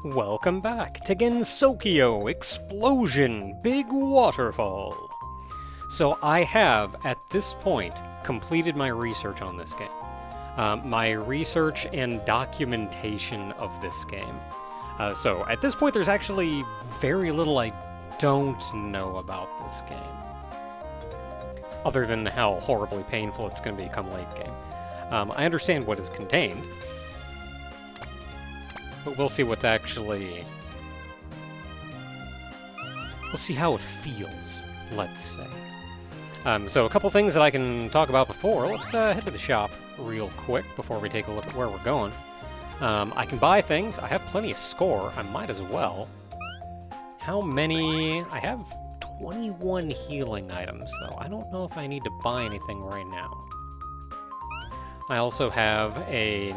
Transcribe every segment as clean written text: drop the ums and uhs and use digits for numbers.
Welcome back to Gensokyo Explosion Big Waterfall. So I have, at this point, completed my research on this game. My research and documentation of this game. So at this point there's actually very little I don't know about this game. Other than how horribly painful it's going to become late game. I understand what is contained. But we'll see what's actually... We'll see how it feels, let's say. So a couple things that I can talk about before. Let's head to the shop real quick before we take a look at where we're going. I can buy things. I have plenty of score. I might as well. How many? I have 21 healing items, though. I don't know if I need to buy anything right now. I also have a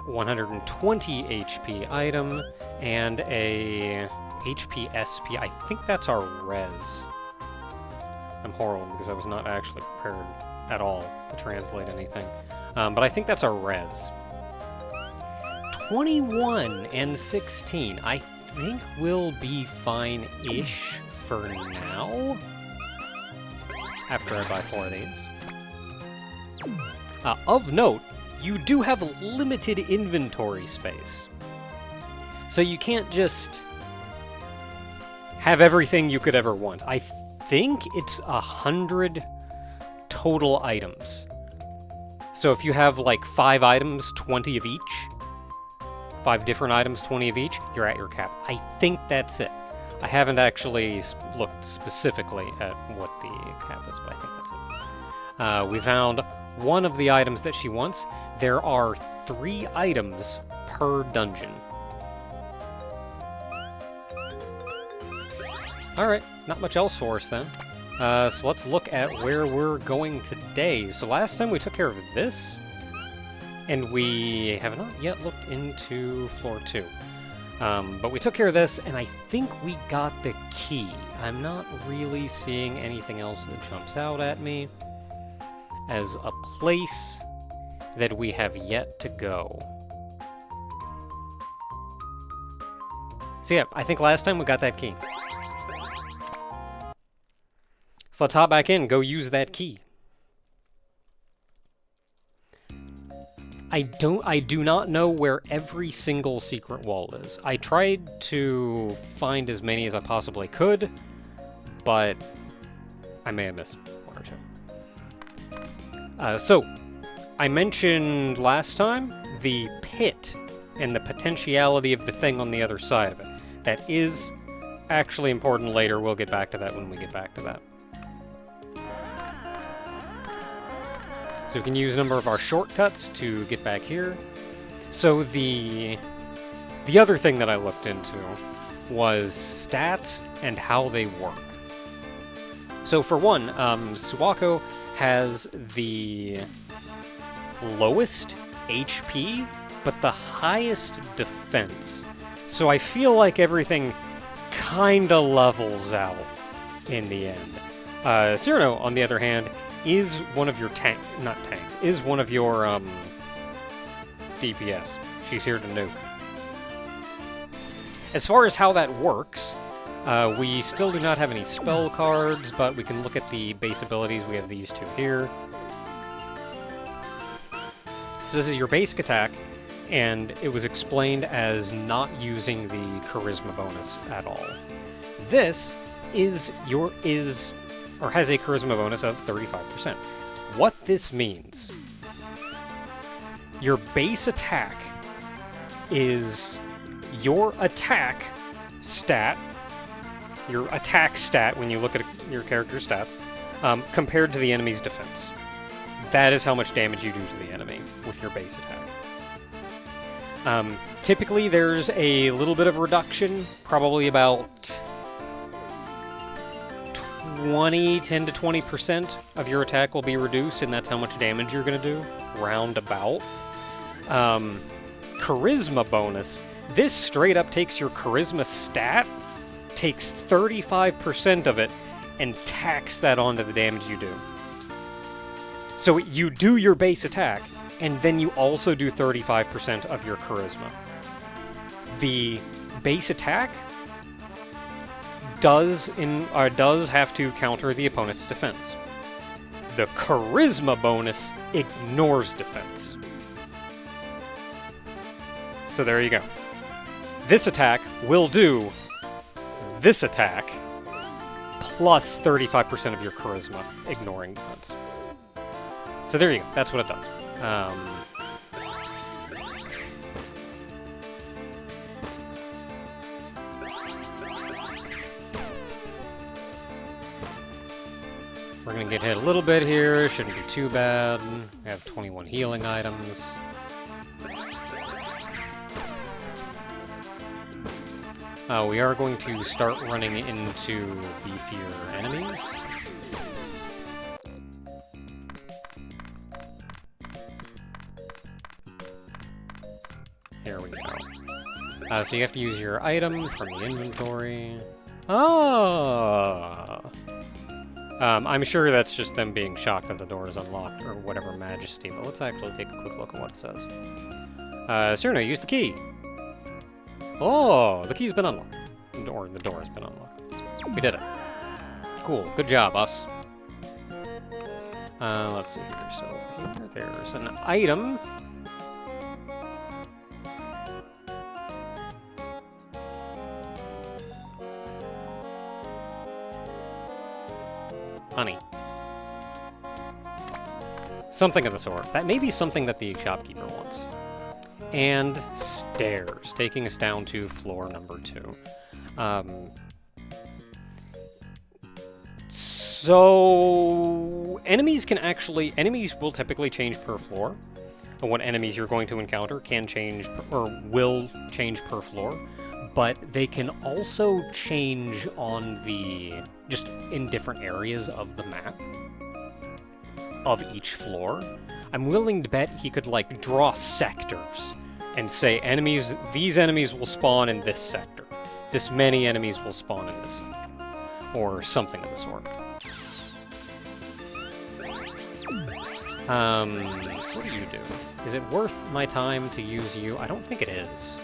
120 HP item and a HP SP. I think that's our res. I'm horrible because I was not actually prepared at all to translate anything. But I think that's our res. 21 and 16. I think we'll be fine-ish for now. After I buy 4 of these. Of note, you do have limited inventory space. So you can't just have everything you could ever want. I think it's 100 total items. So if you have like 5 items, 20 of each, 5 different items, 20 of each, you're at your cap. I think that's it. I haven't actually looked specifically at what the cap is, but I think that's it. We found one of the items that she wants. There are 3 items per dungeon. Alright, not much else for us then. So let's look at where we're going today. So last time we took care of this, and we have not yet looked into floor 2. But we took care of this, and I think we got the key. I'm not really seeing anything else that jumps out at me as a place that we have yet to go. So yeah, I think last time we got that key. So let's hop back in, go use that key. I do not know where every single secret wall is. I tried to find as many as I possibly could, but I may have missed 1 or 2. So, I mentioned last time the pit and the potentiality of the thing on the other side of it. That is actually important later. We'll get back to that when we get back to that. So we can use a number of our shortcuts to get back here. So the other thing that I looked into was stats and how they work. So for one, S.E.O has the lowest HP, but the highest defense. So I feel like everything kinda levels out in the end. S.E.O, on the other hand, is one of your is one of your DPS. She's here to nuke. As far as how that works, we still do not have any spell cards, but we can look at the base abilities. We have these 2 here. So this is your basic attack, and it was explained as not using the charisma bonus at all. This has a charisma bonus of 35%. What this means, your base attack is your attack stat, when you look at your character's stats, compared to the enemy's defense. That is how much damage you do to the enemy with your base attack. Typically there's a little bit of reduction, probably about 10 to 20% of your attack will be reduced, and that's how much damage you're going to do, roundabout. Charisma bonus. This straight up takes your charisma stat, takes 35% of it, and tacks that onto the damage you do. So you do your base attack, and then you also do 35% of your charisma. The base attack does have to counter the opponent's defense. The charisma bonus ignores defense. So there you go. This attack will do this attack plus 35% of your charisma, ignoring defense. So there you go. That's what it does. We're going to get hit a little bit here. Shouldn't be too bad. We have 21 healing items. We are going to start running into beefier enemies. Here we go. So you have to use your item from the inventory. Oh! I'm sure that's just them being shocked that the door is unlocked, or whatever majesty, but let's actually take a quick look at what it says. Cyrano, use the key! Oh, the key's been unlocked. Or the door has been unlocked. We did it. Cool, good job, us. Let's see here, so here, there's an item. Honey. Something of the sort. That may be something that the shopkeeper wants. And stairs, taking us down to floor number 2. So enemies will typically change per floor. And what enemies you're going to encounter can change, or will change per floor. But they can also change just in different areas of the map of each floor. I'm willing to bet he could, like, draw sectors and say these enemies will spawn in this sector. This many enemies will spawn in this sector. Or something of the sort. So what do you do? Is it worth my time to use you? I don't think it is.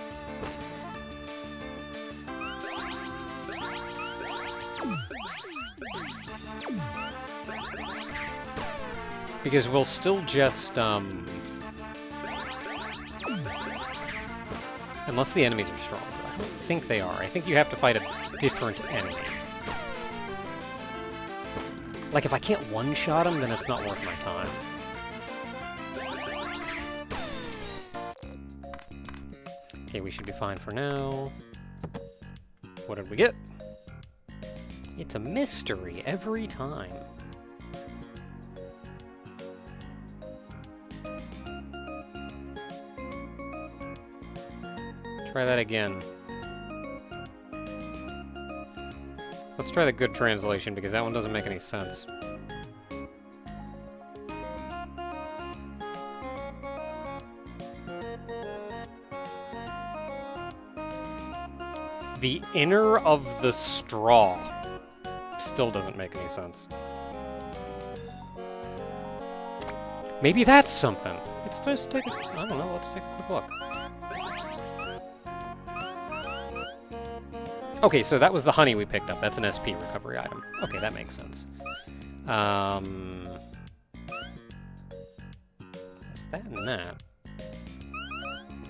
Because we'll still just, unless the enemies are strong. I don't think they are. I think you have to fight a different enemy. Like, if I can't one-shot them, then it's not worth my time. Okay, we should be fine for now. What did we get? It's a mystery every time. Try that again. Let's try the good translation, because that one doesn't make any sense. The inner of the straw still doesn't make any sense. Maybe that's something. Let's just take I don't know, let's take a quick look. Okay, so that was the honey we picked up. That's an SP recovery item. Okay, that makes sense. Is that and that?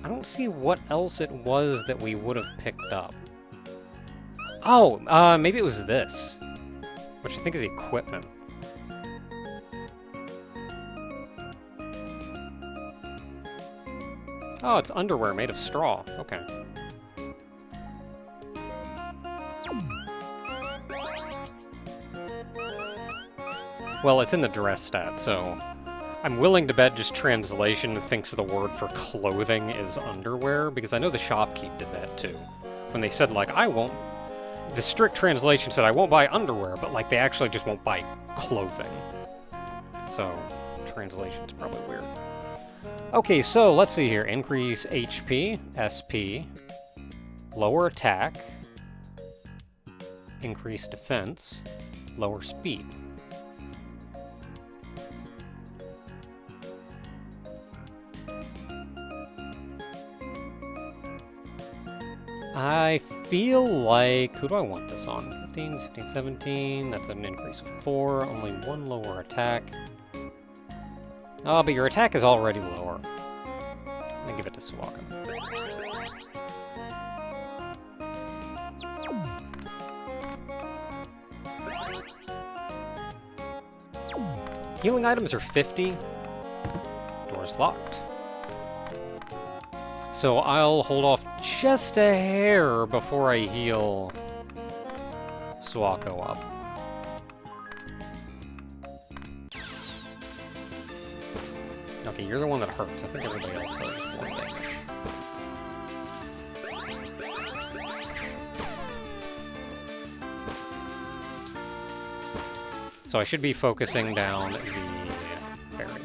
I don't see what else it was that we would have picked up. Oh, maybe it was this, which I think is equipment. Oh, it's underwear made of straw. Okay. Well, it's in the dress stat, so I'm willing to bet just translation thinks the word for clothing is underwear, because I know the shopkeep did that too. When they said, like, the strict translation said I won't buy underwear, but, like, they actually just won't buy clothing. So, translation's probably weird. Okay, so let's see here. Increase HP, SP, lower attack, increase defense, lower speed. I feel like... Who do I want this on? 15, 16, 17. That's an increase of 4. Only 1 lower attack. Oh, but your attack is already lower. I'm gonna give it to Suwako. Healing items are 50. Door's locked. So I'll hold off just a hair before I heal Suwako up. Okay, you're the one that hurts. I think everybody else does 1 damage. So I should be focusing down the fairy.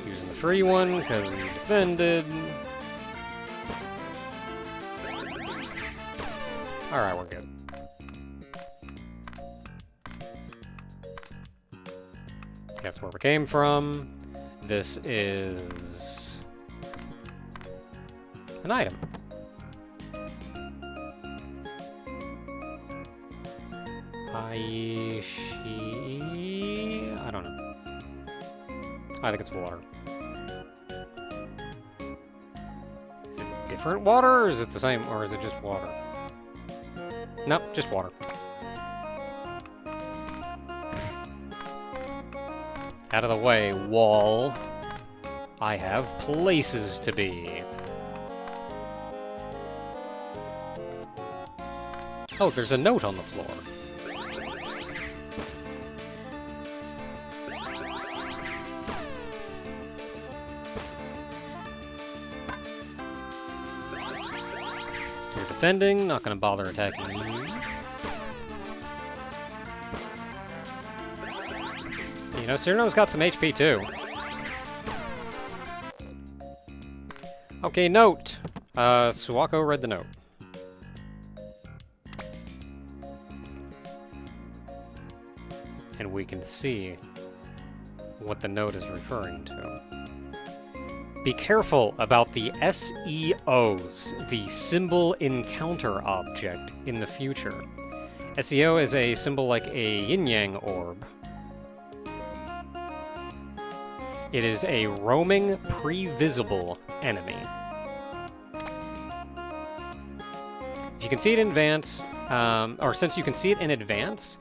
Using the free one because we defended. Alright, we're good. That's where we came from. This is an item. I don't know. I think it's water. Is it different water, or is it the same, or is it just water? Nope, just water. Out of the way, wall. I have places to be. Oh, there's a note on the floor. You're defending, not gonna bother attacking you. You know, Cyrano's got some HP too. Okay, note. Suwako read the note. And we can see what the note is referring to. Be careful about the S.E.Os, the symbol encounter object, in the future. S.E.O is a symbol like a yin-yang orb. It is a roaming, pre-visible enemy. If you can see it in advance, or since you can see it in advance,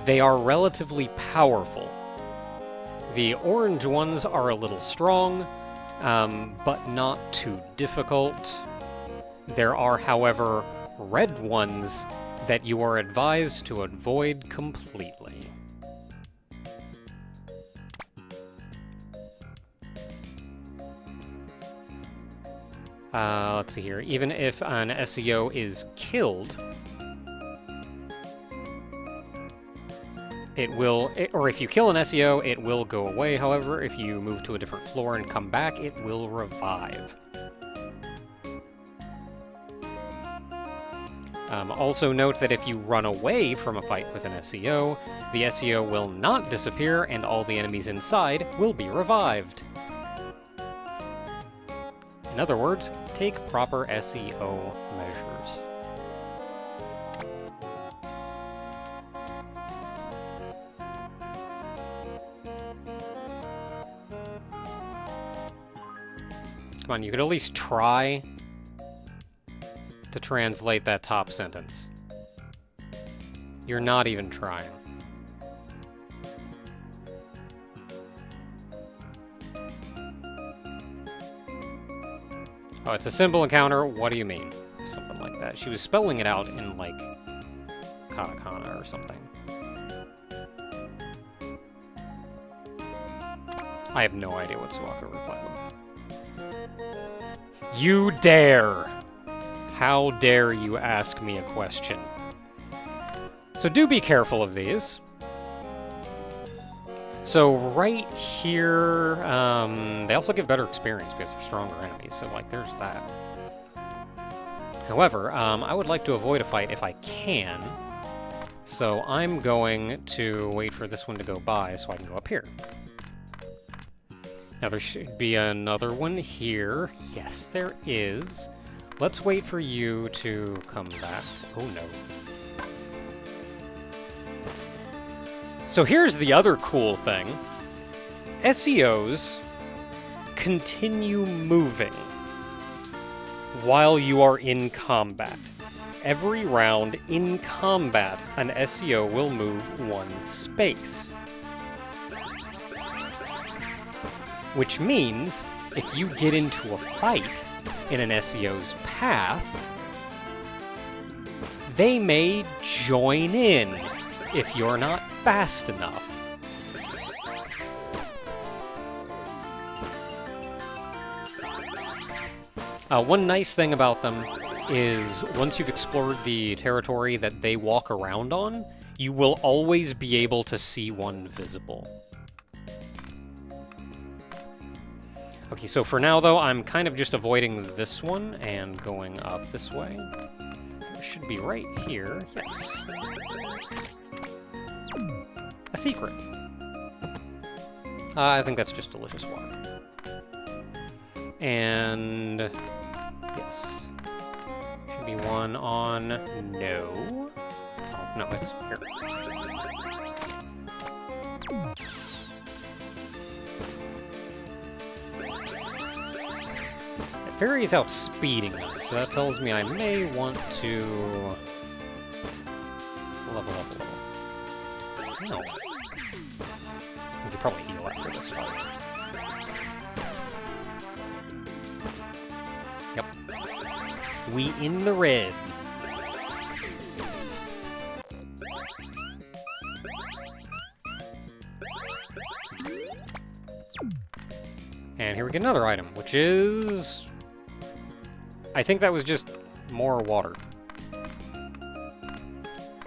they are relatively powerful. The orange ones are a little strong, but not too difficult. There are, however, red ones that you are advised to avoid completely. Let's see here. Even if an S.E.O is killed, it will, or if you kill an S.E.O, it will go away. However, if you move to a different floor and come back, it will revive. Also note that if you run away from a fight with an S.E.O, the S.E.O will not disappear and all the enemies inside will be revived. In other words, take proper S.E.O measures. Come on, you could at least try to translate that top sentence. You're not even trying. Oh, it's a symbol encounter. What do you mean? Something like that. She was spelling it out in, like, katakana or something. I have no idea what Suwako replied with. You dare! How dare you ask me a question? So do be careful of these. So right here, they also give better experience because they're stronger enemies, so like there's that. However, I would like to avoid a fight if I can, so I'm going to wait for this one to go by so I can go up here. Now there should be another one here. Yes, there is. Let's wait for you to come back. Oh no. So here's the other cool thing. S.E.Os continue moving while you are in combat. Every round in combat, an S.E.O will move 1 space. Which means, if you get into a fight in an S.E.O's path, they may join in if you're not fast enough. One nice thing about them is once you've explored the territory that they walk around on, you will always be able to see one visible. Okay, so for now, though, I'm kind of just avoiding this one and going up this way. It should be right here. Yes. A secret. I think that's just delicious water. And... yes. Should be one on... no. Oh, no, it's here. Fairy is outspeeding us, so that tells me I may want to level up a little. No. We could probably heal after this fight. Yep. We in the red. And here we get another item, which is... I think that was just more water.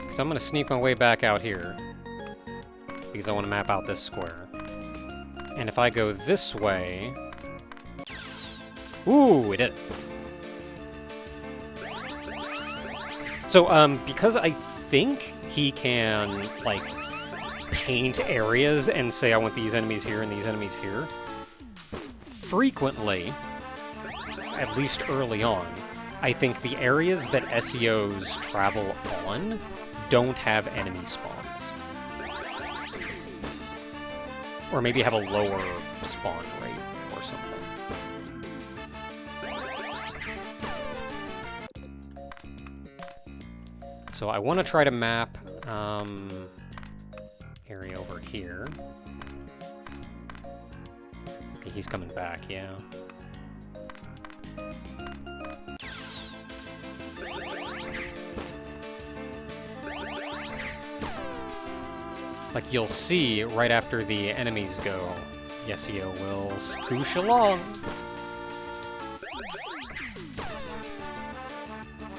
So I'm gonna sneak my way back out here, because I want to map out this square. And if I go this way... ooh, we did it. So, because I think he can, like, paint areas and say I want these enemies here and these enemies here, frequently, at least early on, I think the areas that S.E.Os travel on don't have enemy spawns. Or maybe have a lower spawn rate or something. So I want to try to map area over here. Okay, he's coming back, yeah. Like you'll see right after the enemies go, the S.E.O will scoosh along.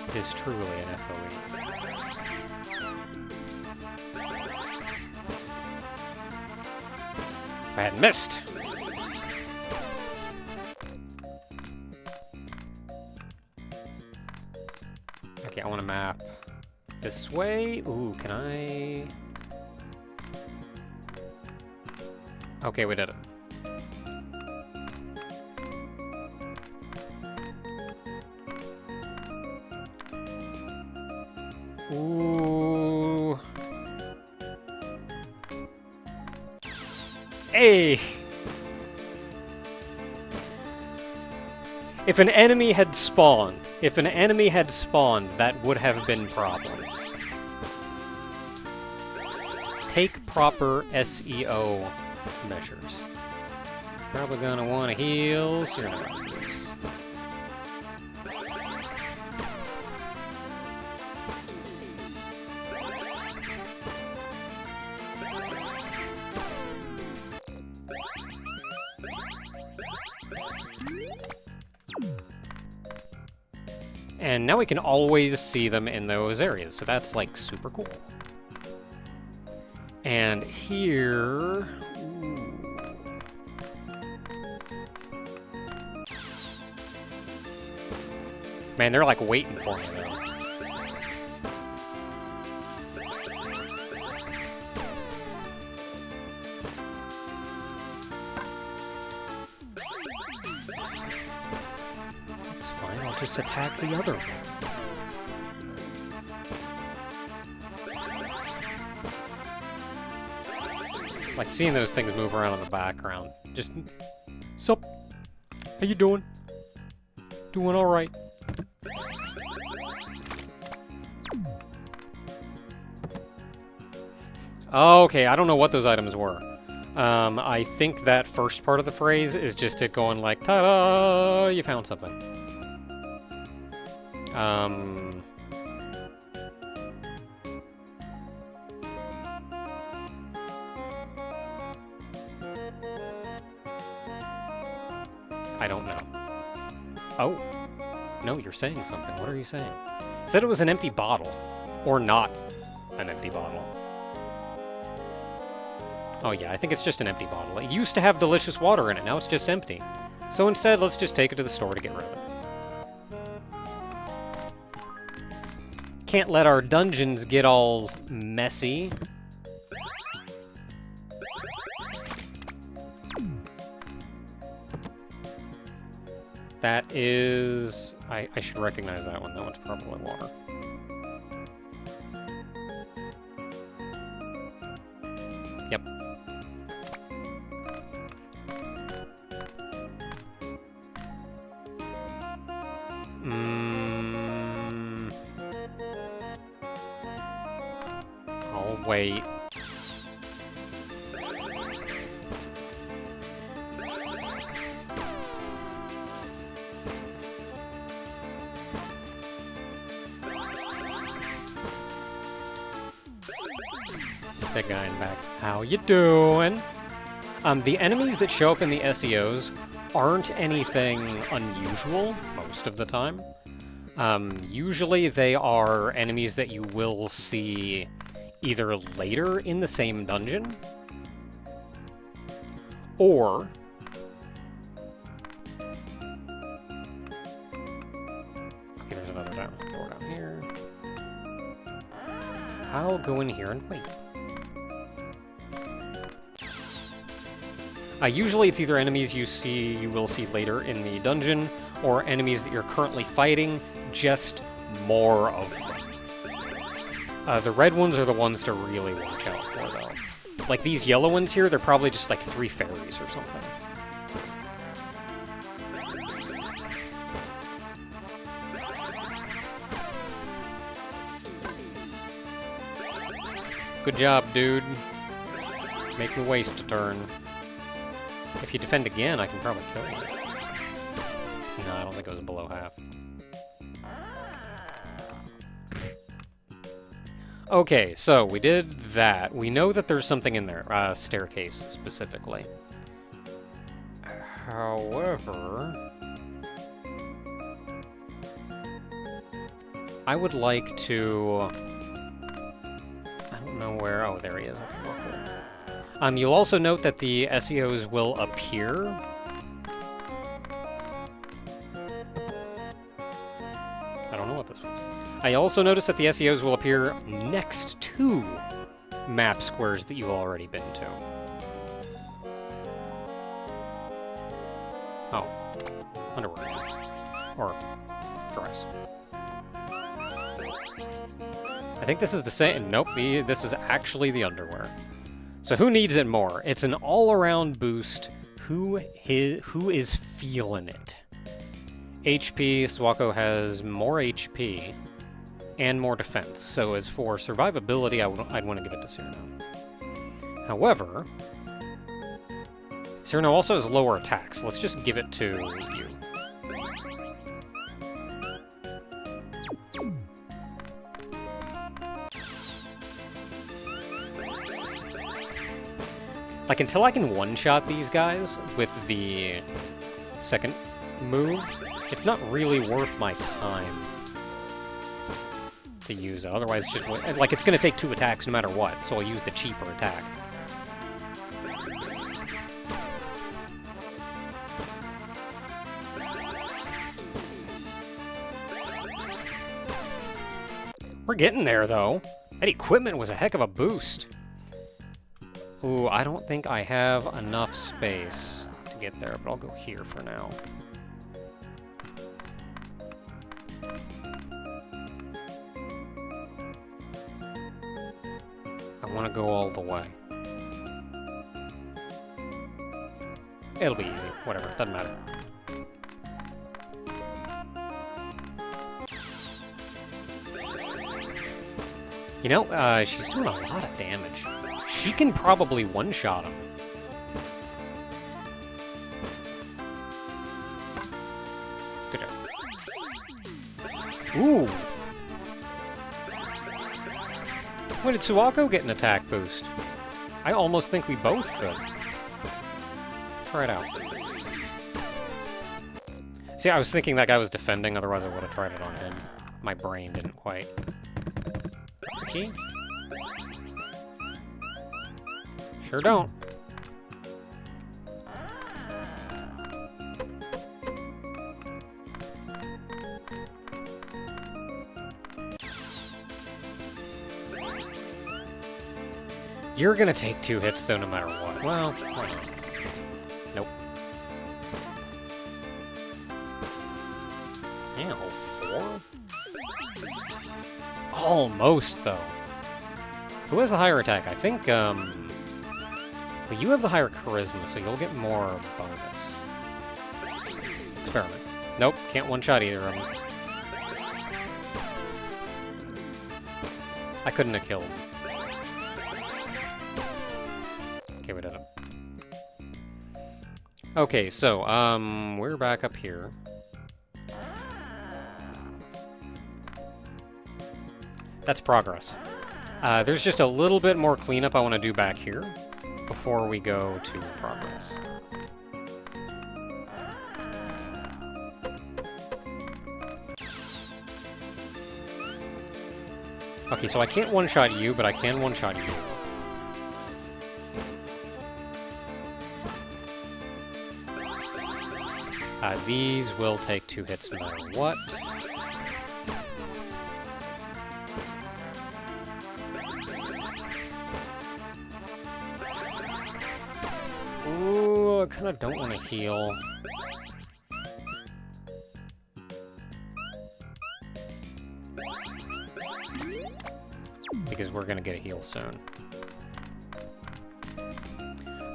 It is truly an FOE. If I hadn't missed! Okay, I want to map this way. Ooh, can I... okay, we did it. Ooh. Hey! If an enemy had spawned, that would have been problems. Take proper S.E.O. measures. Probably gonna want to heal, so you're not. And now we can always see them in those areas, so that's like super cool. And here... man, they're like waiting for me though. just attack the other one. Like, seeing those things move around in the background. Just... Sup? How you doing? Doing alright. Okay, I don't know what those items were. I think that first part of the phrase is just it going like, ta-da! You found something. I don't know. Oh. No, you're saying something. What are you saying? Said it was an empty bottle. Or not an empty bottle. Oh yeah, I think it's just an empty bottle. It used to have delicious water in it, now it's just empty. So instead, let's just take it to the store to get rid of it. Can't let our dungeons get all messy. That is... I should recognize that one. That one's probably water. Yep. I'll wait. That guy in back. How you doing? The enemies that show up in the S.E.Os aren't anything unusual most of the time. Usually they are enemies that you will see either later in the same dungeon, or okay, there's another door down here. I'll go in here and wait. Usually it's either enemies you will see later in the dungeon, or enemies that you're currently fighting, just more of them. The red ones are the ones to really watch out for, though. Like these yellow ones here, they're probably just like 3 fairies or something. Good job, dude. Make me waste a turn. If you defend again, I can probably kill you. No, I don't think it was below half. Okay, so we did that. We know that there's something in there. Staircase, specifically. However... I would like to... I don't know where... Oh, there he is. Okay, well, cool. You'll also note that the S.E.Os will appear. I don't know what this was. I also noticed that the S.E.Os will appear next to map squares that you've already been to. Oh. Underwear. Or dress. I think this is the same. Nope, this is actually the underwear. So who needs it more? It's an all-around boost. Who is feeling it? HP, S.E.O has more HP and more defense. So as for survivability, I'd want to give it to Cyrano. However, Cyrano also has lower attacks. So let's just give it to you. Like, until I can one-shot these guys with the second move, it's not really worth my time to use it. Otherwise, it's just, like, it's going to take 2 attacks no matter what, so I'll use the cheaper attack. We're getting there, though. That equipment was a heck of a boost. Ooh, I don't think I have enough space to get there, but I'll go here for now. I want to go all the way. It'll be easy. Whatever. Doesn't matter. You know, she's doing a lot of damage. She can probably one-shot him. Good job. Ooh! When did S.E.O get an attack boost? I almost think we both could. Try it out. See, I was thinking that guy was defending, otherwise I would have tried it on him. My brain didn't quite. Okay. Sure don't. You're gonna take 2 hits, though, no matter what. Well, why not? Nope. Ow, 4? Almost, though. Who has the higher attack? I think, well, you have the higher charisma, so you'll get more bonus. Experiment. Nope, can't one-shot either of them. I couldn't have killed. Okay, we did it. Okay, so, we're back up here. That's progress. There's just a little bit more cleanup I want to do back here before we go to progress. Okay, so I can't one-shot you, but I can one-shot you. These will take 2 hits no matter what. Ooh, I kind of don't want to heal. Because we're going to get a heal soon.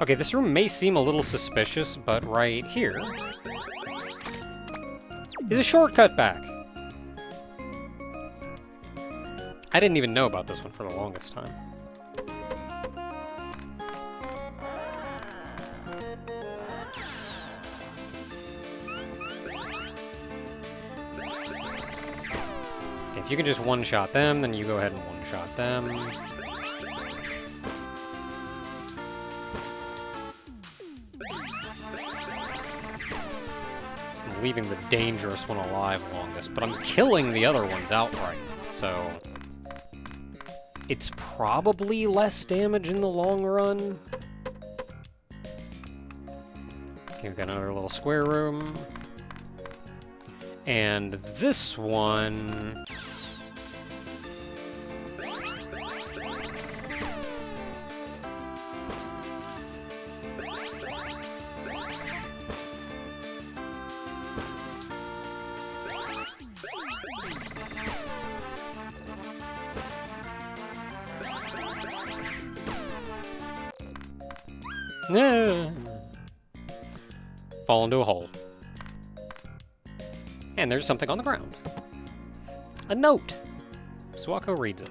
Okay, this room may seem a little suspicious, but right here is a shortcut back. I didn't even know about this one for the longest time. If you can just one-shot them, then you go ahead and one-shot them. I'm leaving the dangerous one alive longest, but I'm killing the other ones outright, so it's probably less damage in the long run. Okay, we've got another little square room. And this one... fall into a hole. And there's something on the ground. A note. S.E.O reads it.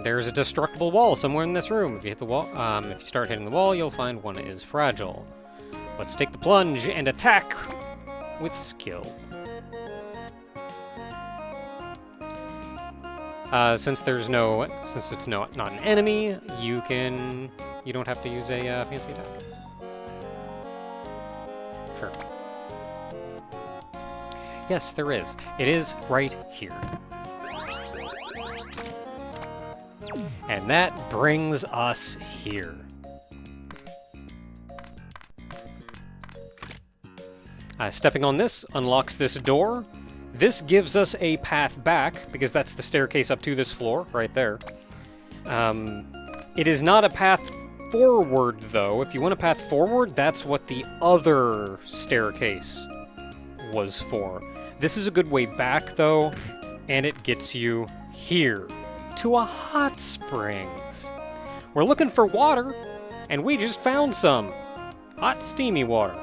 There's a destructible wall somewhere in this room. If you hit the wall, if you start hitting the wall, you'll find one is fragile. Let's take the plunge and attack with skill. Since it's not an enemy, you don't have to use a fancy attack. Sure. Yes, there is. It is right here. And that brings us here. Stepping on this unlocks this door. This gives us a path back, because that's the staircase up to this floor, right there. It is not a path forward, though. If you want a path forward, that's what the other staircase was for. This is a good way back, though, and it gets you here, to a hot springs. We're looking for water, and we just found some. Hot, steamy water.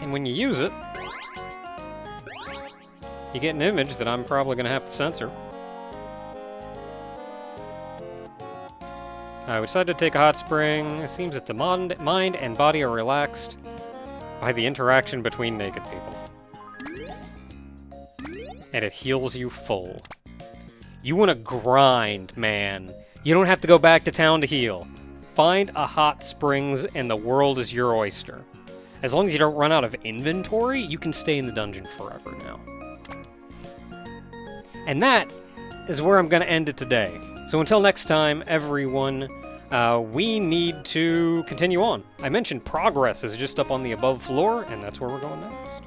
And when you use it, you get an image that I'm probably going to have to censor. We decided to take a hot spring. It seems that the mind and body are relaxed by the interaction between naked people. And it heals you full. You want to grind, man. You don't have to go back to town to heal. Find a hot springs and the world is your oyster. As long as you don't run out of inventory, you can stay in the dungeon forever now. And that is where I'm going to end it today. So until next time, everyone, we need to continue on. I mentioned progress is just up on the above floor, and that's where we're going next.